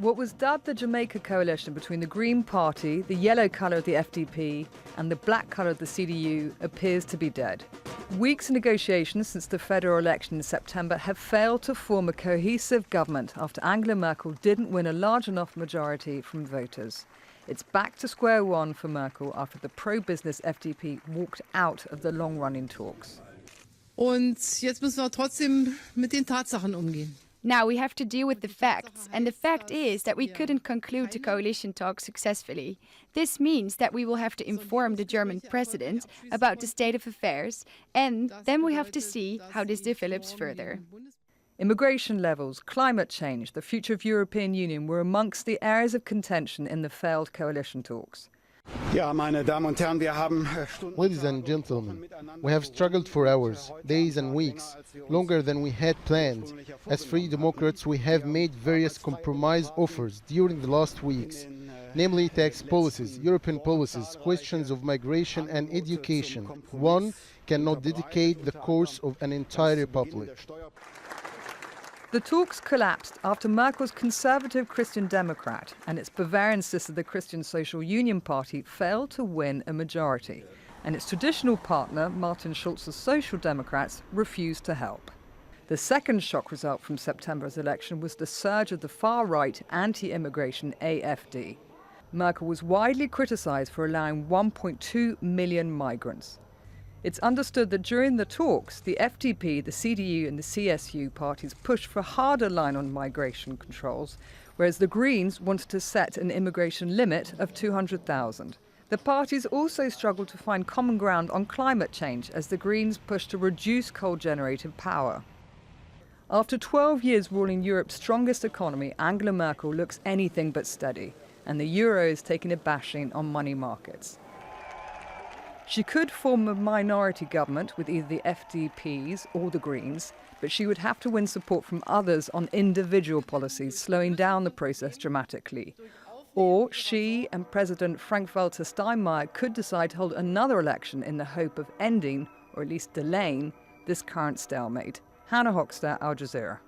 What was dubbed the Jamaica coalition between the Green Party, the yellow colour of the FDP, and the black colour of the CDU appears to be dead. Weeks of negotiations since the federal election in September have failed to form a cohesive government after Angela Merkel didn't win a large enough majority from voters. It's back to square one for Merkel after the pro-business FDP walked out of the long-running talks. Und jetzt müssen wir trotzdem mit den Tatsachen umgehen. Now we have to deal with the facts, and the fact is that we couldn't conclude the coalition talks successfully. This means that we will have to inform the German president about the state of affairs, and then we have to see how this develops further. Immigration levels, climate change, the future of European Union were amongst the areas of contention in the failed coalition talks. Ladies and gentlemen, we have struggled for hours, days and weeks, longer than we had planned. As Free Democrats, we have made various compromise offers during the last weeks, namely tax policies, European policies, questions of migration and education. One cannot dedicate the course of an entire republic. The talks collapsed after Merkel's conservative Christian Democrat and its Bavarian sister, the Christian Social Union Party, failed to win a majority, and its traditional partner, Martin Schulz's Social Democrats, refused to help. The second shock result from September's election was the surge of the far-right anti-immigration AfD. Merkel was widely criticised for allowing 1.2 million migrants. It's understood that during the talks, the FDP, the CDU and the CSU parties pushed for a harder line on migration controls, whereas the Greens wanted to set an immigration limit of 200,000. The parties also struggled to find common ground on climate change as the Greens pushed to reduce coal-generated power. After 12 years ruling Europe's strongest economy, Angela Merkel looks anything but steady, and the euro is taking a bashing on money markets. She could form a minority government with either the FDPs or the Greens, but she would have to win support from others on individual policies, slowing down the process dramatically. Or she and President Frank-Walter Steinmeier could decide to hold another election in the hope of ending, or at least delaying, this current stalemate. Hoexter, Al Jazeera.